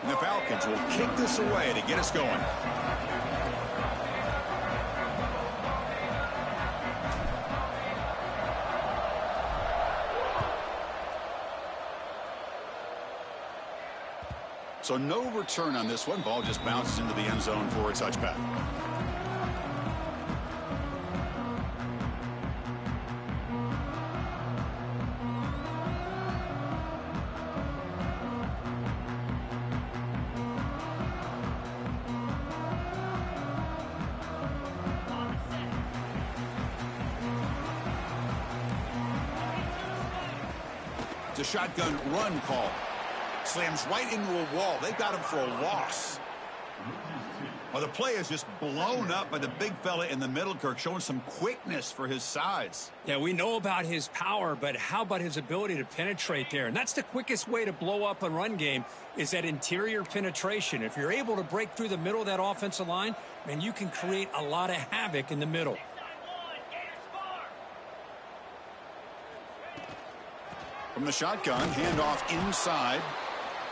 And the Falcons will kick this away to get us going. So no return on this one. Ball just bounces into the end zone for a touchback. It's a shotgun run call. Slams right into a wall. They got him for a loss. Well, the play is just blown up by the big fella in the middle, Kirk, showing some quickness for his size. Yeah, we know about his power, but how about his ability to penetrate there? And that's the quickest way to blow up a run game, is that interior penetration. If you're able to break through the middle of that offensive line, man, you can create a lot of havoc in the middle. From the shotgun, handoff inside.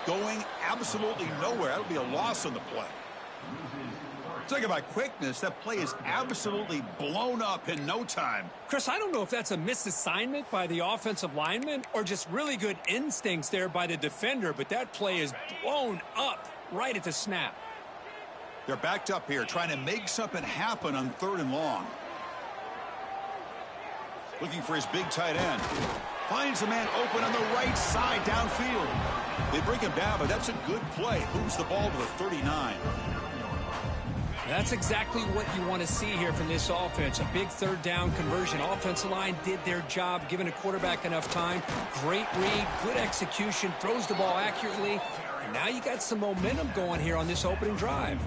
Going absolutely nowhere. That'll be a loss on the play. Talk about quickness. That play is absolutely blown up in no time. Chris, I don't know if that's a misassignment by the offensive lineman or just really good instincts there by the defender, but that play is blown up right at the snap. They're backed up here trying to make something happen on 3rd and long. Looking for his big tight end. Finds the man open on the right side downfield. They bring him down, but that's a good play. Moves the ball to the 39. That's exactly what you want to see here from this offense. A big 3rd down conversion. Offensive line did their job, giving a quarterback enough time. Great read, good execution, throws the ball accurately. And now you got some momentum going here on this opening drive.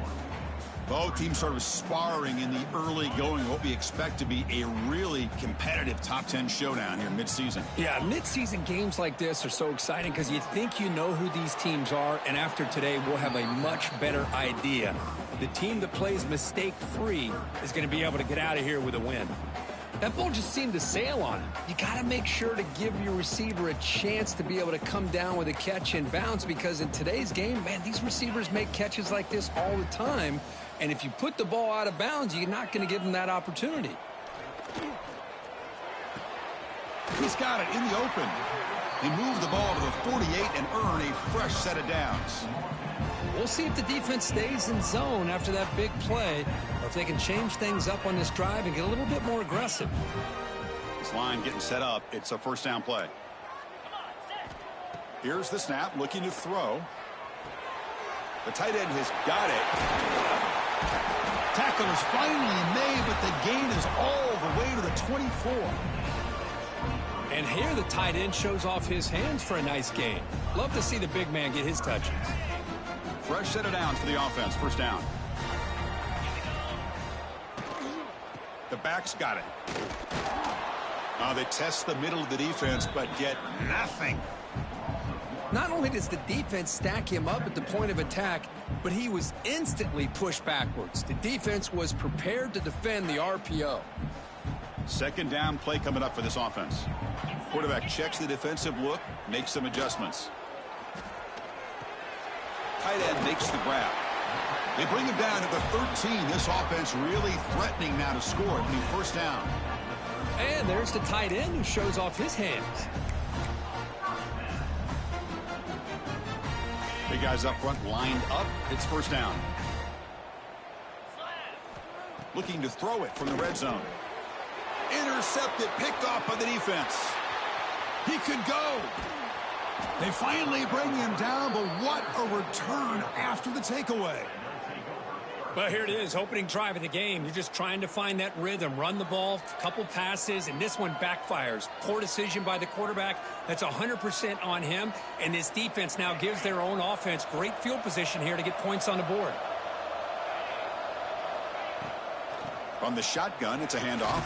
Both teams sort of sparring in the early going. What we expect to be a really competitive top 10 showdown here midseason. Yeah, midseason games like this are so exciting because you think you know who these teams are, and after today we'll have a much better idea. The team that plays mistake-free is going to be able to get out of here with a win. That ball just seemed to sail on him. You got to make sure to give your receiver a chance to be able to come down with a catch and bounce, because in today's game, man, these receivers make catches like this all the time. And if you put the ball out of bounds, you're not going to give them that opportunity. He's got it in the open. He moved the ball to the 48 and earned a fresh set of downs. We'll see if the defense stays in zone after that big play, or if they can change things up on this drive and get a little bit more aggressive. This line getting set up. It's a 1st down play. Here's the snap, looking to throw. The tight end has got it. Tackle is finally made, but the gain is all the way to the 24. And here the tight end shows off his hands for a nice gain. Love to see the big man get his touches. Fresh set of downs for the offense. 1st down. The back's got it. They test the middle of the defense, but get nothing. Not only does the defense stack him up at the point of attack, but he was instantly pushed backwards. The defense was prepared to defend the RPO. 2nd down play coming up for this offense. Quarterback checks the defensive look, makes some adjustments. Tight end makes the grab. They bring him down to the 13. This offense really threatening now to score. It'll be 1st down. And there's the tight end who shows off his hands. Big guys up front lined up. It's 1st down. Looking to throw it from the red zone. Intercepted, picked off by the defense. He could go. They finally bring him down, but what a return after the takeaway. Well, here it is, opening drive of the game. You're just trying to find that rhythm, run the ball, a couple passes, and this one backfires. Poor decision by the quarterback. That's 100% on him, and this defense now gives their own offense great field position here to get points on the board. From the shotgun, it's a handoff.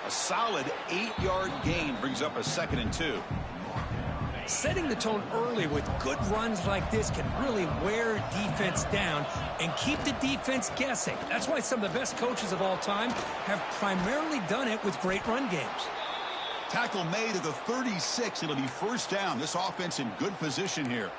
A solid 8-yard gain brings up a 2nd and 2. Setting the tone early with good runs like this can really wear defense down and keep the defense guessing. That's why some of the best coaches of all time have primarily done it with great run games. Tackle made at the 36. It'll be 1st down. This offense in good position here.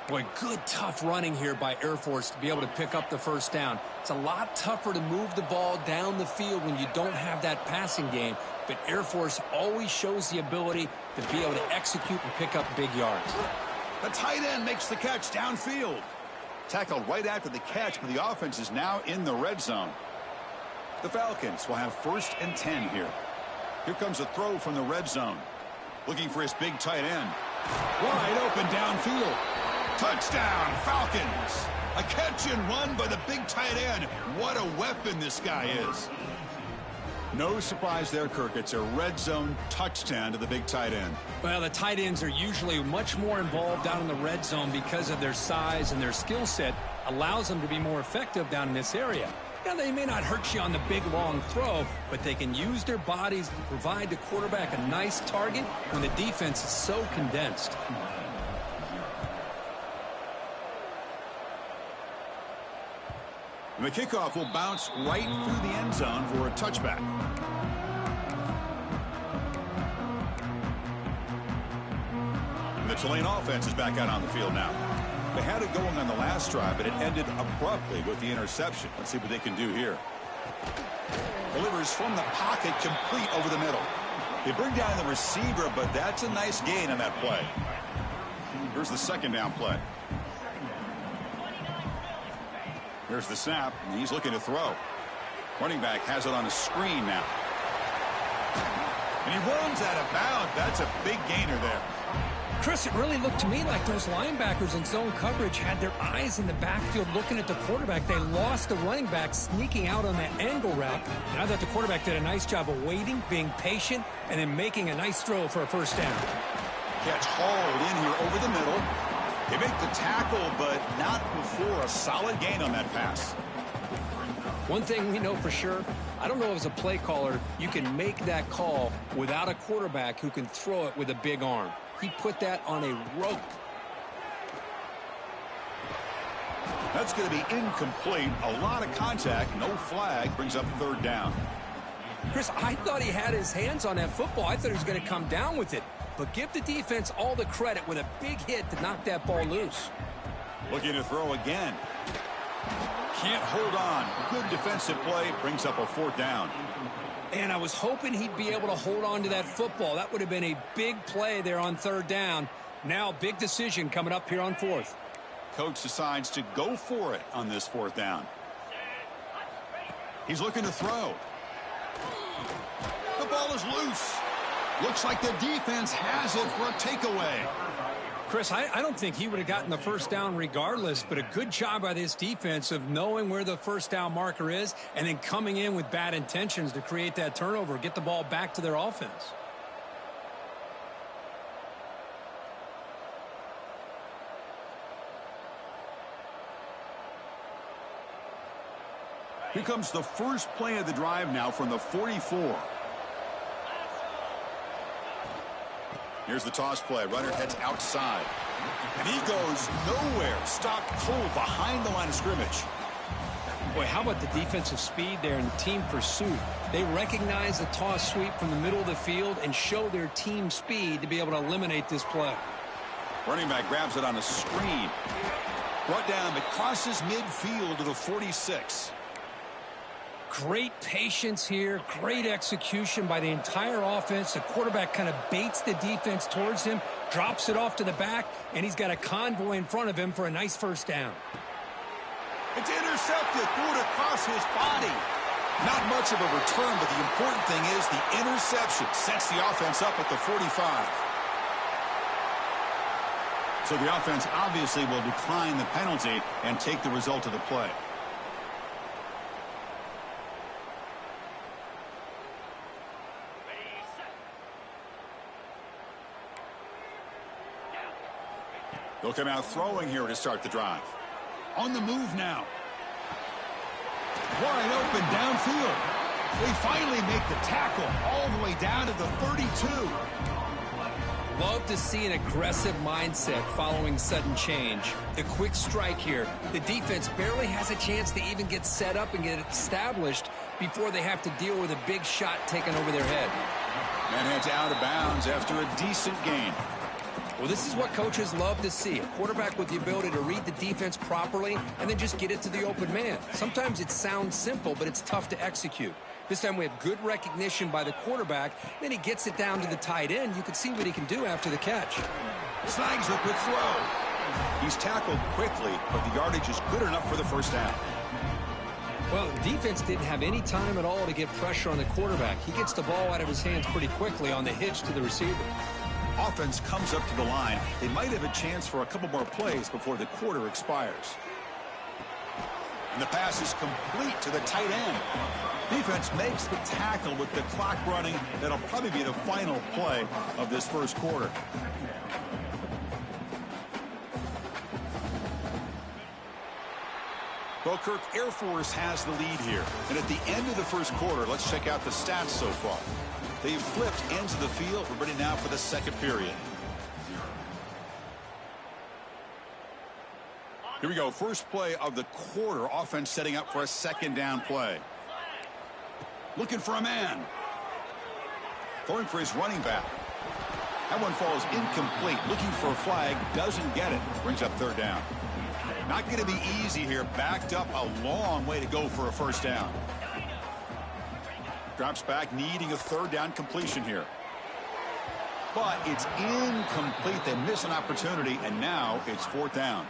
Boy, good tough running here by Air Force to be able to pick up the first down. It's a lot tougher to move the ball down the field when you don't have that passing game, but Air Force always shows the ability to be able to execute and pick up big yards. The tight end makes the catch downfield. Tackled right after the catch, but the offense is now in the red zone. The Falcons will have 1st and 10 here. Here comes a throw from the red zone. Looking for his big tight end. Wide open downfield. Touchdown, Falcons. A catch and run by the big tight end. What a weapon this guy is. No surprise there, Kirk. It's a red zone touchdown to the big tight end. Well, the tight ends are usually much more involved down in the red zone because of their size, and their skill set allows them to be more effective down in this area. Now, they may not hurt you on the big, long throw, but they can use their bodies to provide the quarterback a nice target when the defense is so condensed. And the kickoff will bounce right through the end zone for a touchback. And the Tulane offense is back out on the field now. They had it going on the last drive, but it ended abruptly with the interception. Let's see what they can do here. Delivers from the pocket, complete over the middle. They bring down the receiver, but that's a nice gain on that play. Here's the second down play. Here's the snap, and he's looking to throw. Running back has it on a screen now. And he runs out of bounds. That's a big gainer there. Chris, it really looked to me like those linebackers in zone coverage had their eyes in the backfield looking at the quarterback. They lost the running back sneaking out on that angle route. And I thought the quarterback did a nice job of waiting, being patient, and then making a nice throw for a first down. Catch hauled in here over the middle. They make the tackle, but not before a solid gain on that pass. One thing we know for sure, I don't know as a play caller, you can make that call without a quarterback who can throw it with a big arm. He put that on a rope. That's going to be incomplete. A lot of contact, no flag, brings up third down. Chris, I thought he had his hands on that football. I thought he was going to come down with it. But give the defense all the credit with a big hit to knock that ball loose. Looking to throw again. Can't hold on. Good defensive play, brings up a fourth down. And I was hoping he'd be able to hold on to that football. That would have been a big play there on third down. Now, big decision coming up here on fourth. Coach decides to go for it on this fourth down. He's looking to throw. The ball is loose. Looks like the defense has it for a takeaway. Chris, I don't think he would have gotten the first down regardless, but a good job by this defense of knowing where the first down marker is and then coming in with bad intentions to create that turnover, get the ball back to their offense. Here comes the first play of the drive now from the 44. Here's the toss play. Runner heads outside. And he goes nowhere. Stopped cold behind the line of scrimmage. Boy, how about the defensive speed there and team pursuit? They recognize the toss sweep from the middle of the field and show their team speed to be able to eliminate this play. Running back grabs it on a screen. Brought down, but crosses midfield to the 46. Great patience here, great execution by the entire offense. The quarterback kind of baits the defense towards him, drops it off to the back, and he's got a convoy in front of him for a nice first down. It's intercepted, threw it across his body. Not much of a return, but the important thing is the interception sets the offense up at the 45. So the offense obviously will decline the penalty and take the result of the play. They'll come out throwing here to start the drive. On the move now. Wide open downfield. They finally make the tackle all the way down to the 32. Love to see an aggressive mindset following sudden change. The quick strike here. The defense barely has a chance to even get set up and get established before they have to deal with a big shot taken over their head. And heads out of bounds after a decent gain. Well, this is what coaches love to see. A quarterback with the ability to read the defense properly and then just get it to the open man. Sometimes it sounds simple, but it's tough to execute. This time we have good recognition by the quarterback. Then he gets it down to the tight end. You can see what he can do after the catch. Snags a quick throw. He's tackled quickly, but the yardage is good enough for the first down. Well, the defense didn't have any time at all to get pressure on the quarterback. He gets the ball out of his hands pretty quickly on the hitch to the receiver. Offense comes up to the line. They might have a chance for a couple more plays before the quarter expires. And the pass is complete to the tight end. Defense makes the tackle with the clock running. That'll probably be the final play of this first quarter. Well, Kirk, Air Force has the lead here. And at the end of the first quarter, let's check out the stats so far. They've flipped ends of the field. We're ready now for the second period. Here we go. First play of the quarter. Offense setting up for a second down play. Looking for a man. Throwing for his running back. That one falls incomplete. Looking for a flag. Doesn't get it. Brings up third down. Not going to be easy here. Backed up a long way to go for a first down. Drops back, needing a third down completion here. But it's incomplete. They miss an opportunity, and now it's fourth down.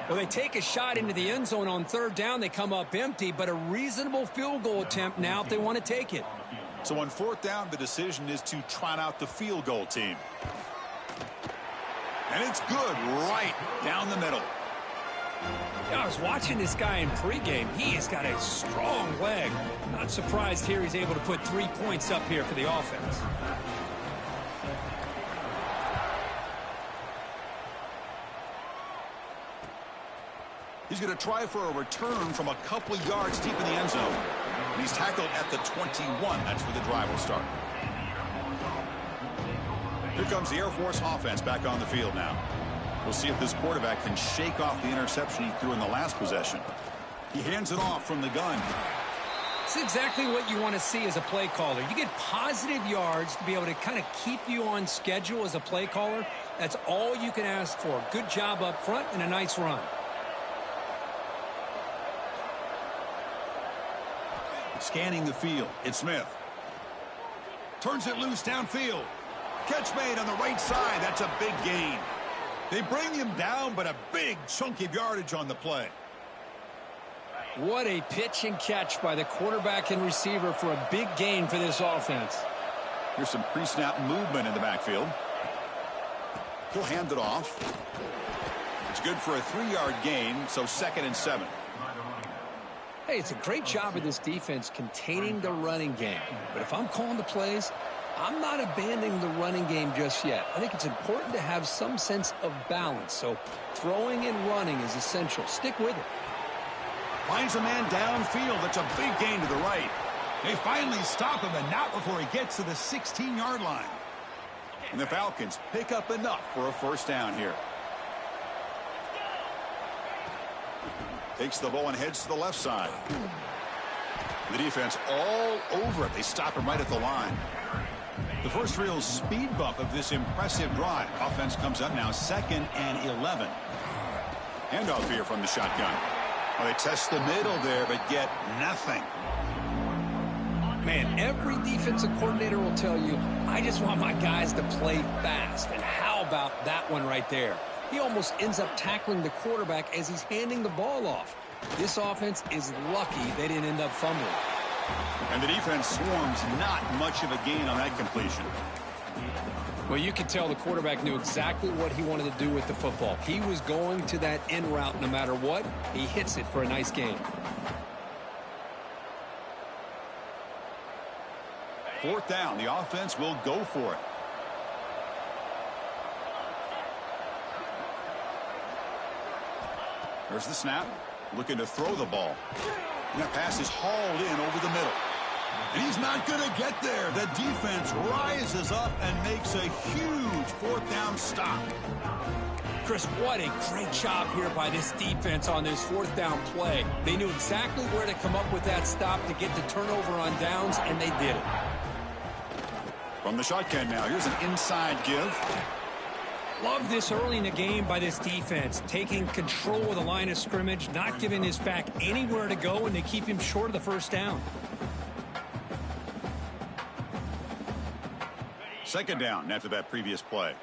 Well, they take a shot into the end zone on third down. They come up empty, but a reasonable field goal attempt now if they want to take it. So on fourth down, the decision is to trot out the field goal team. And it's good right down the middle. I was watching this guy in pregame. He has got a strong leg. Not surprised here he's able to put 3 points up here for the offense. He's going to try for a return from a couple of yards deep in the end zone. And he's tackled at the 21. That's where the drive will start. Here comes the Air Force offense back on the field now. We'll see if this quarterback can shake off the interception he threw in the last possession. He hands it off from the gun. It's exactly what you want to see as a play caller. You get positive yards to be able to kind of keep you on schedule as a play caller. That's all you can ask for. Good job up front and a nice run. Scanning the field. It's Smith. Turns it loose downfield. Catch made on the right side. That's a big gain. They bring him down, but a big chunk of yardage on the play. What a pitch and catch by the quarterback and receiver for a big gain for this offense. Here's some pre-snap movement in the backfield. He'll hand it off. It's good for a 3-yard gain, so 2nd and 7. Hey, it's a great job of this defense containing the running game. But if I'm calling the plays, I'm not abandoning the running game just yet. I think it's important to have some sense of balance. So throwing and running is essential. Stick with it. Finds a man downfield. That's a big gain to the right. They finally stop him, and not before he gets to the 16-yard line. And the Falcons pick up enough for a first down here. Takes the ball and heads to the left side. The defense all over it. They stop him right at the line. The first real speed bump of this impressive drive. Offense comes up now 2nd and 11. Handoff here from the shotgun. Well, they test the middle there, but get nothing. Man, every defensive coordinator will tell you, I just want my guys to play fast. And how about that one right there? He almost ends up tackling the quarterback as he's handing the ball off. This offense is lucky they didn't end up fumbling. And the defense swarms, not much of a gain on that completion. Well, you could tell the quarterback knew exactly what he wanted to do with the football. He was going to that in route no matter what. He hits it for a nice gain. Fourth down, the offense will go for it. There's the snap, looking to throw the ball. And that pass is hauled in over the middle. And he's not going to get there. The defense rises up and makes a huge fourth down stop. Chris, what a great job here by this defense on this fourth down play. They knew exactly where to come up with that stop to get the turnover on downs, and they did it. From the shotgun now, here's an inside give. Love this early in the game by this defense, taking control of the line of scrimmage, not giving his back anywhere to go, and they keep him short of the first down. Second down after that previous play.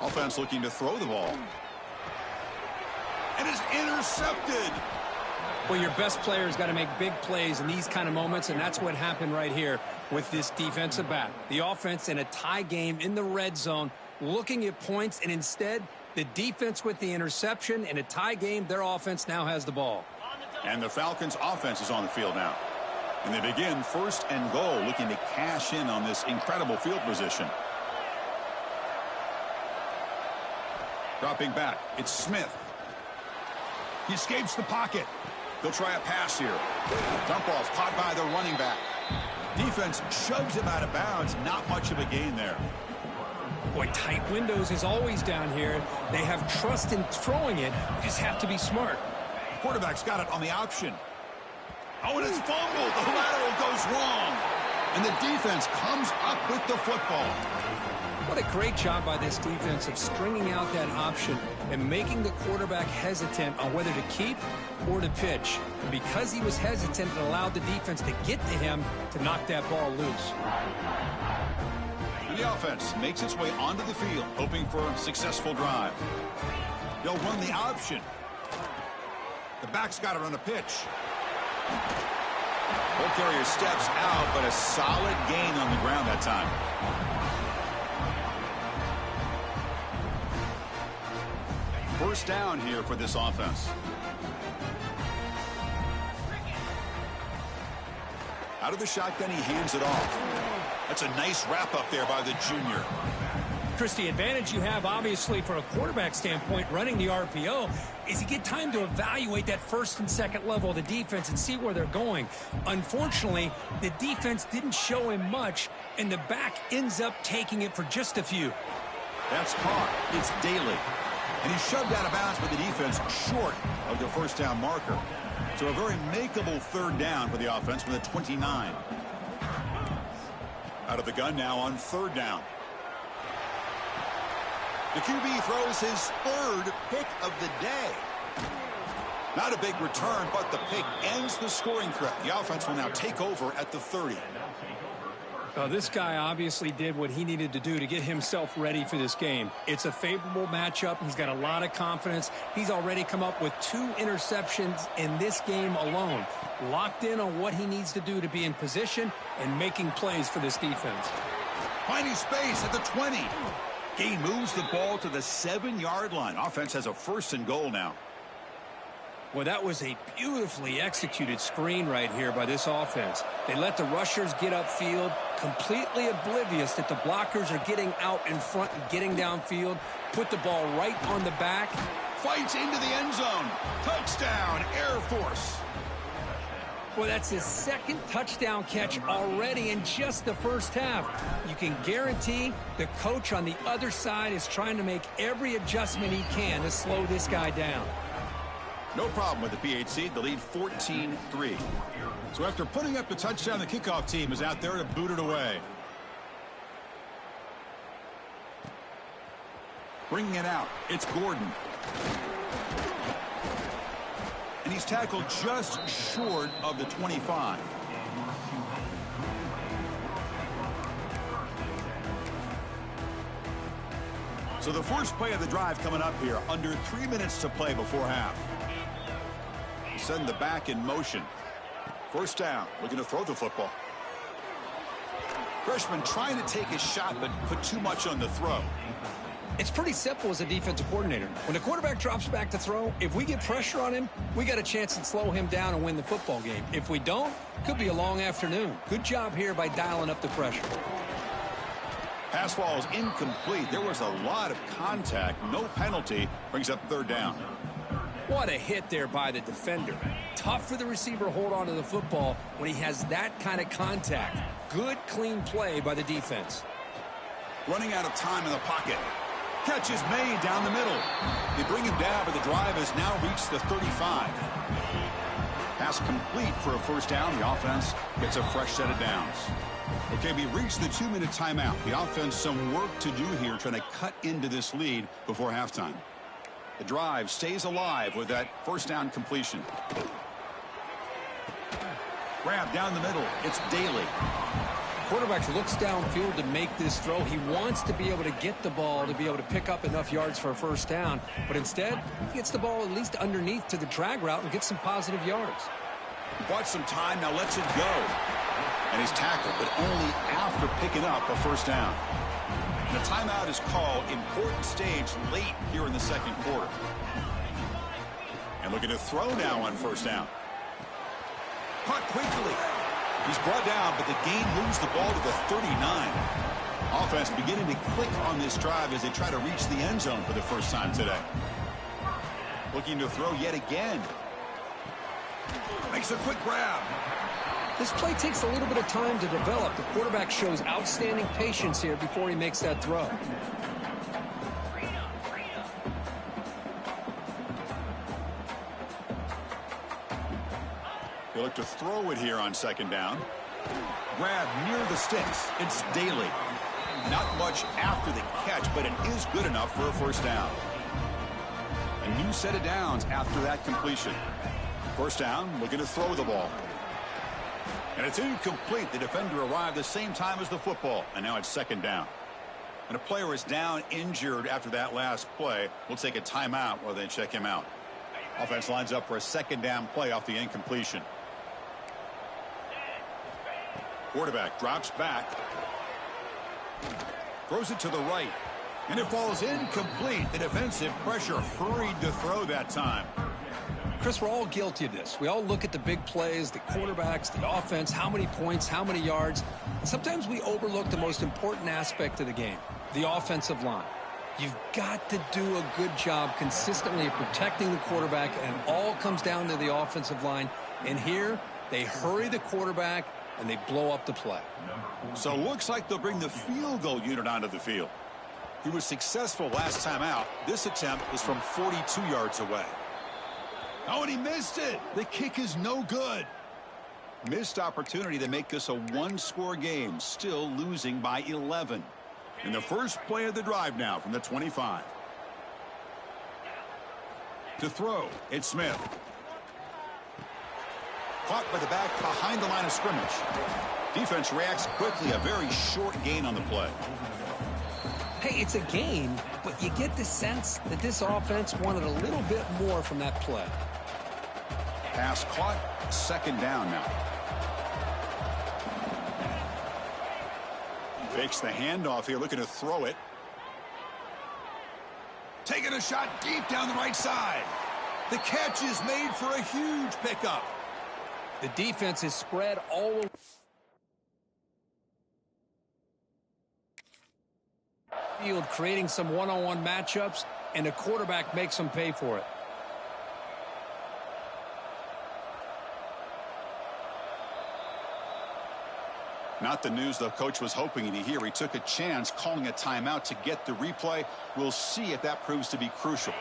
Offense looking to throw the ball. And it's intercepted. Well, your best player's got to make big plays in these kind of moments, and that's what happened right here with this defensive back. The offense in a tie game in the red zone, looking at points, and instead, the defense with the interception. In a tie game, their offense now has the ball. And the Falcons' offense is on the field now. And they begin 1st and goal, looking to cash in on this incredible field position. Dropping back, it's Smith. He escapes the pocket. They'll try a pass here. Dump off caught by the running back. Defense shoves him out of bounds. Not much of a gain there. Boy, tight windows is always down here. They have trust in throwing it. You just have to be smart. Quarterback's got it on the option. Oh, and it's fumbled. The lateral goes wrong. And the defense comes up with the football. What a great job by this defense of stringing out that option and making the quarterback hesitant on whether to keep or to pitch. And because he was hesitant, it allowed the defense to get to him to knock that ball loose. And the offense makes its way onto the field, hoping for a successful drive. They'll run the option. The back's got it on the pitch. Ball carrier steps out, but a solid gain on the ground that time. First down here for this offense. Out of the shotgun, he hands it off. That's a nice wrap up there by the junior. Chris, the advantage you have, obviously, for a quarterback standpoint, running the RPO, is you get time to evaluate that first and second level of the defense and see where they're going. Unfortunately, the defense didn't show him much, and the back ends up taking it for just a few. That's caught. It's Daly. And he's shoved out of bounds by the defense short of the first down marker. So a very makeable third down for the offense with a 29. Out of the gun now on third down. The QB throws his third pick of the day. Not a big return, but the pick ends the scoring threat. The offense will now take over at the 30. This guy obviously did what he needed to do to get himself ready for this game. It's a favorable matchup. He's got a lot of confidence. He's already come up with 2 interceptions in this game alone. Locked in on what he needs to do to be in position and making plays for this defense. Finding space at the 20. He moves the ball to the 7-yard line. Offense has a 1st and goal now. Well, that was a beautifully executed screen right here by this offense. They let the rushers get upfield, completely oblivious that the blockers are getting out in front and getting downfield. Put the ball right on the back. Fights into the end zone. Touchdown, Air Force. Well, that's his 2nd touchdown catch already in just the first half. You can guarantee the coach on the other side is trying to make every adjustment he can to slow this guy down. No problem with the PHC. The lead 14-3. So after putting up the touchdown, the kickoff team is out there to boot it away. Bringing it out, it's Gordon. And he's tackled just short of the 25. So the first play of the drive coming up here, under 3 minutes to play before half. Send the back in motion. First down, looking to throw the football. Freshman trying to take a shot, but put too much on the throw. It's pretty simple as a defensive coordinator. When the quarterback drops back to throw, if we get pressure on him, we got a chance to slow him down and win the football game. If we don't, could be a long afternoon. Good job here by dialing up the pressure. Pass ball is incomplete. There was a lot of contact. No penalty. Brings up third down. What a hit there by the defender. Tough for the receiver to hold on to the football when he has that kind of contact. Good, clean play by the defense. Running out of time in the pocket. Catch is made down the middle. They bring him down, but the drive has now reached the 35. Pass complete for a first down. The offense gets a fresh set of downs. Okay, we reached the 2-minute timeout. The offense some work to do here trying to cut into this lead before halftime. The drive stays alive with that first down completion. Grab down the middle. It's Daly. Quarterback looks downfield to make this throw. He wants to be able to get the ball to be able to pick up enough yards for a first down. But instead, he gets the ball at least underneath to the drag route and gets some positive yards. Bought some time, now lets it go. And he's tackled, but only after picking up a first down. And the timeout is called. Important stage late here in the second quarter. And looking to throw now on first down. Caught quickly. He's brought down, but the gain moves the ball to the 39. Offense beginning to click on this drive as they try to reach the end zone for the first time today. Looking to throw yet again. Makes a quick grab. This play takes a little bit of time to develop. The quarterback shows outstanding patience here before he makes that throw. He'll look to throw it here on second down. Grab near the sticks. It's Daly. Not much after the catch, but it is good enough for a first down. A new set of downs after that completion. First down, looking to throw the ball. And it's incomplete. The defender arrived the same time as the football, and now it's second down. And a player is down injured after that last play. We'll take a timeout while they check him out. Offense lines up for a second down play off the incompletion. Quarterback drops back. Throws it to the right. And it falls incomplete. The defensive pressure hurried to throw that time. Chris, we're all guilty of this. We all look at the big plays, the quarterbacks, the offense, how many points, how many yards. And sometimes we overlook the most important aspect of the game, the offensive line. You've got to do a good job consistently of protecting the quarterback, and it all comes down to the offensive line. And here, they hurry the quarterback, and they blow up the play. So it looks like they'll bring the field goal unit onto the field. He was successful last time out. This attempt is from 42 yards away. Oh, and he missed it. The kick is no good. Missed opportunity to make this a one-score game, still losing by 11. And the first play of the drive now from the 25. To throw, it's Smith. Caught by the back behind the line of scrimmage. Defense reacts quickly, a very short gain on the play. Hey, it's a gain, but you get the sense that this offense wanted a little bit more from that play. Pass caught, second down now. Fakes the handoff here, looking to throw it. Taking a shot deep down the right side. The catch is made for a huge pickup. The defense is spread all over. Field, creating some one-on-one matchups, and the quarterback makes them pay for it. Not the news the coach was hoping to hear. He took a chance calling a timeout to get the replay. We'll see if that proves to be crucial.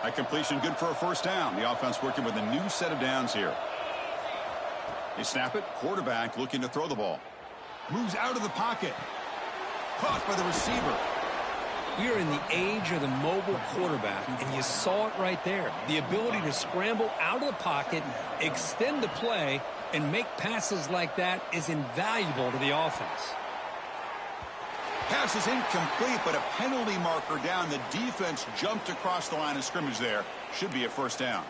That completion good for a first down. The offense working with a new set of downs here. They snap it. Quarterback looking to throw the ball. Moves out of the pocket. Caught by the receiver. We are in the age of the mobile quarterback, and you saw it right there. The ability to scramble out of the pocket, extend the play, and make passes like that is invaluable to the offense. Pass is incomplete, but a penalty marker down. The defense jumped across the line of scrimmage there. Should be a first down.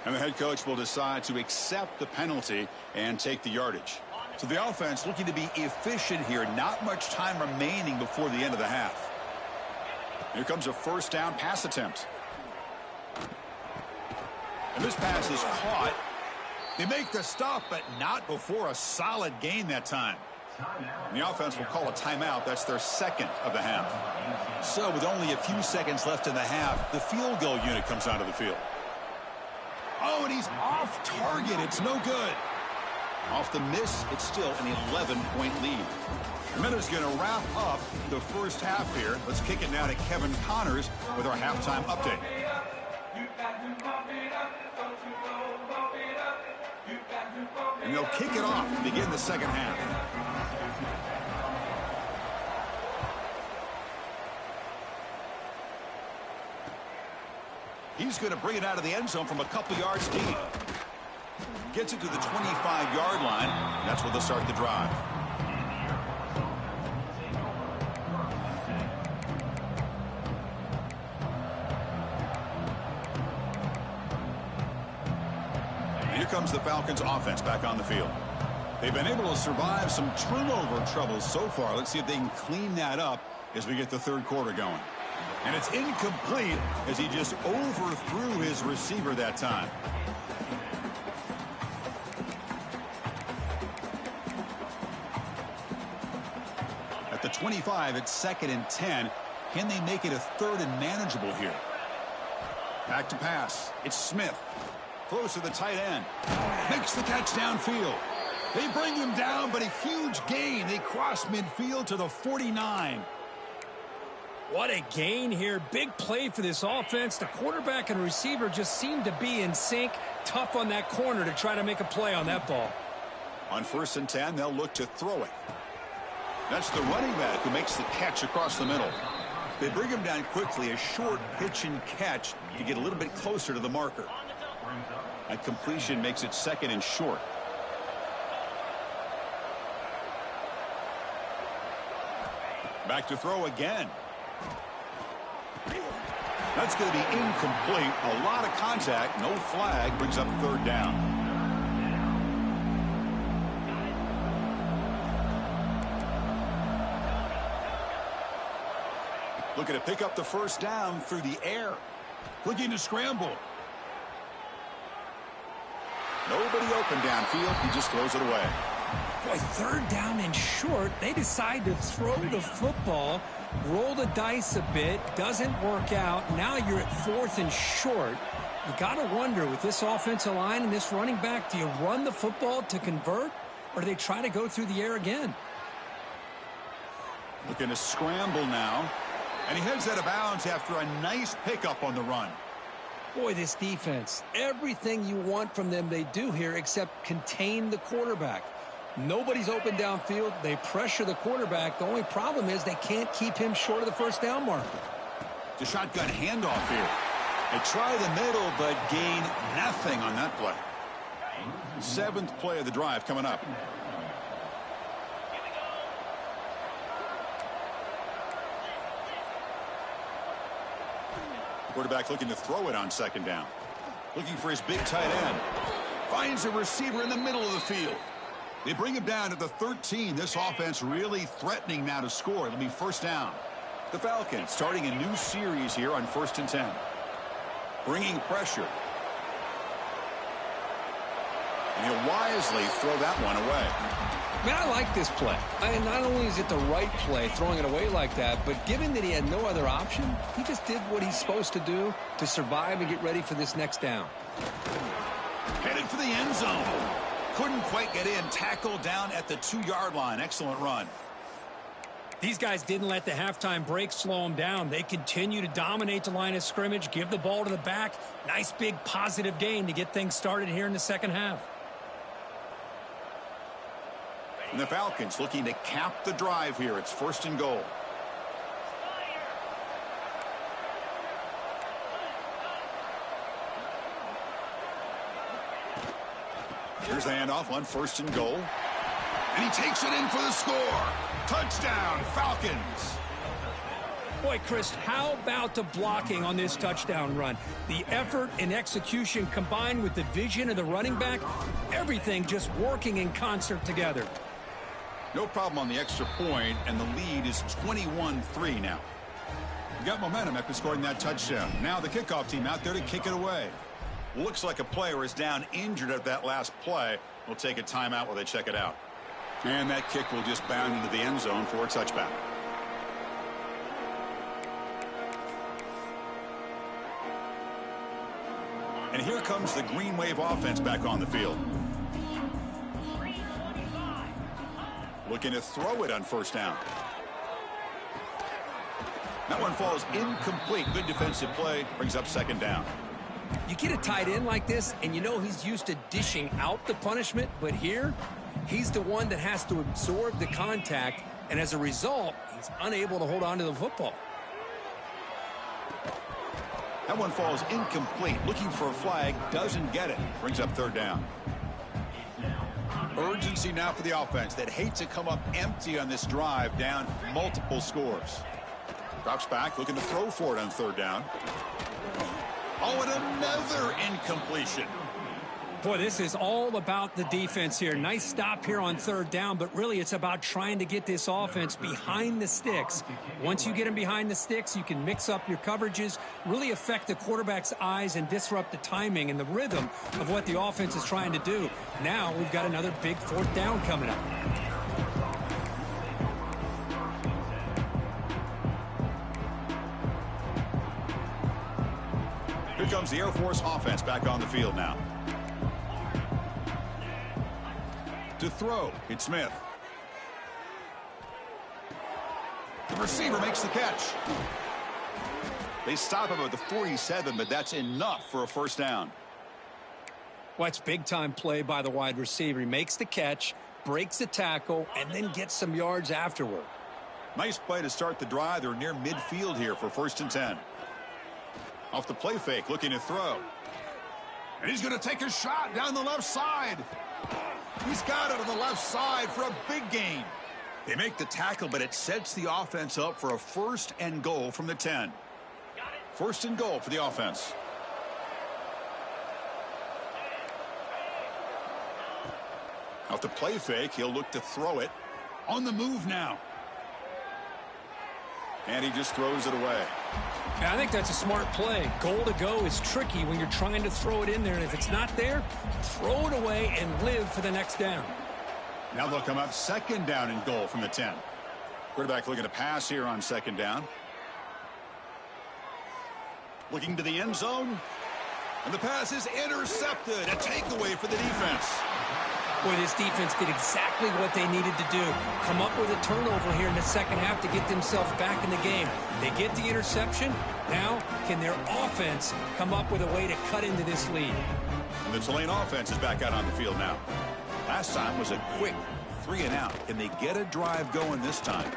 And the head coach will decide to accept the penalty and take the yardage. So the offense looking to be efficient here. Not much time remaining before the end of the half. Here comes a first down pass attempt. And this pass is caught. They make the stop, but not before a solid gain that time. And the offense will call a timeout. That's their second of the half. So with only a few seconds left in the half, the field goal unit comes onto the field. Oh, and he's off target. It's no good. Off the miss, it's still an 11-point lead. Minute's going to wrap up the first half here. Let's kick it now to Kevin Connors with our halftime update. And they'll kick it off to begin the second half. He's going to bring it out of the end zone from a couple yards deep. Gets it to the 25-yard line. That's where they'll start the drive. And here comes the Falcons offense back on the field. They've been able to survive some turnover troubles so far. Let's see if they can clean that up as we get the third quarter going. And it's incomplete as he just overthrew his receiver that time. At the 25, it's 2nd and 10. Can they make it a 3rd and manageable here? Back to pass. It's Smith. Throws to the tight end. Makes the catch downfield. They bring him down, but a huge gain. They cross midfield to the 49. What a gain here. Big play for this offense. The quarterback and receiver just seem to be in sync. Tough on that corner to try to make a play on that ball. On 1st and 10, they'll look to throw it. That's the running back who makes the catch across the middle. They bring him down quickly, a short pitch and catch to get a little bit closer to the marker. That completion makes it 2nd and short. Back to throw again. That's going to be incomplete. A lot of contact. No flag. Brings up 3rd down. Looking to pick up the 1st down through the air. Looking to scramble. Nobody open downfield. He just throws it away. Boy, 3rd down and short. They decide to throw the football, roll the dice a bit, doesn't work out. Now you're at 4th and short. You got to wonder, with this offensive line and this running back, do you run the football to convert, or do they try to go through the air again? Looking to scramble now. And he heads out of bounds after a nice pickup on the run. Boy, this defense, everything you want from them they do here except contain the quarterback. Nobody's open downfield. They pressure the quarterback. The only problem is they can't keep him short of the 1st down marker. The shotgun handoff here. They try the middle, but gain nothing on that play. 7th play of the drive coming up. Quarterback looking to throw it on 2nd down. Looking for his big tight end. Finds a receiver in the middle of the field. They bring him down to the 13. This offense really threatening now to score. It'll be 1st down. The Falcons starting a new series here on 1st and 10. Bringing pressure. And he'll wisely throw that one away. Man, I like this play. Not only is it the right play, throwing it away like that, but given that he had no other option, he just did what he's supposed to do to survive and get ready for this next down. Headed for the end zone. Couldn't quite get in. Tackled down at the 2-yard line. Excellent run. These guys didn't let the halftime break slow them down. They continue to dominate the line of scrimmage, give the ball to the back. Nice big positive gain to get things started here in the 2nd half. And the Falcons looking to cap the drive here. It's 1st and goal. Here's the handoff on 1st and goal. And he takes it in for the score. Touchdown, Falcons. Boy, Chris, how about the blocking on this touchdown run? The effort and execution combined with the vision of the running back, everything just working in concert together. No problem on the extra point, and the lead is 21-3 now. You got momentum after scoring that touchdown. Now the kickoff team out there to kick it away. Looks like a player is down injured at that last play. We'll take a timeout while they check it out. And that kick will just bound into the end zone for a touchback. And here comes the Green Wave offense back on the field. Looking to throw it on 1st down. That one falls incomplete. Good defensive play. Brings up 2nd down. You get a tight end like this, and you know he's used to dishing out the punishment, but here, he's the one that has to absorb the contact, and as a result, he's unable to hold on to the football. That one falls incomplete. Looking for a flag, doesn't get it. Brings up third down. Urgency now for the offense that hates to come up empty on this drive, down multiple scores. Drops back, looking to throw for it on third down. Oh, and another incompletion. Boy, this is all about the defense here. Nice stop here on third down, but really it's about trying to get this offense behind the sticks. Once you get them behind the sticks, you can mix up your coverages, really affect the quarterback's eyes and disrupt the timing and the rhythm of what the offense is trying to do. Now we've got another big fourth down coming up. Here comes the Air Force offense back on the field now. To throw, it's Smith. The receiver makes the catch. They stop him at the 47, but that's enough for a first down. Well, it's big-time play by the wide receiver. He makes the catch, breaks the tackle, and then gets some yards afterward. Nice play to start the drive. They're near midfield here for 1st and 10. Off the play fake, looking to throw. And he's going to take a shot down the left side. He's got it on the left side for a big gain. They make the tackle, but it sets the offense up for a 1st and goal from the 10. 1st and goal for the offense. Off the play fake, he'll look to throw it. On the move now. And he just throws it away. I think that's a smart play. Goal to go is tricky when you're trying to throw it in there, and if it's not there, throw it away and live for the next down. Now they'll come up 2nd down and goal from the 10. Quarterback looking to pass here on 2nd down. Looking to the end zone. And the pass is intercepted. A takeaway for the defense. Boy, this defense did exactly what they needed to do. Come up with a turnover here in the second half to get themselves back in the game. They get the interception. Now, can their offense come up with a way to cut into this lead? And the Tulane offense is back out on the field now. Last time was a quick 3 and out. Can they get a drive going this time?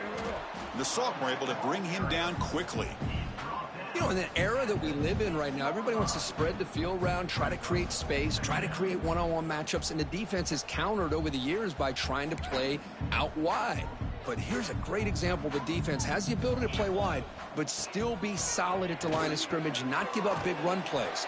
And the sophomore able to bring him down quickly. You know, in the era that we live in right now, everybody wants to spread the field around, try to create space, try to create one-on-one matchups, and the defense has countered over the years by trying to play out wide. But here's a great example. The defense has the ability to play wide, but still be solid at the line of scrimmage and not give up big run plays.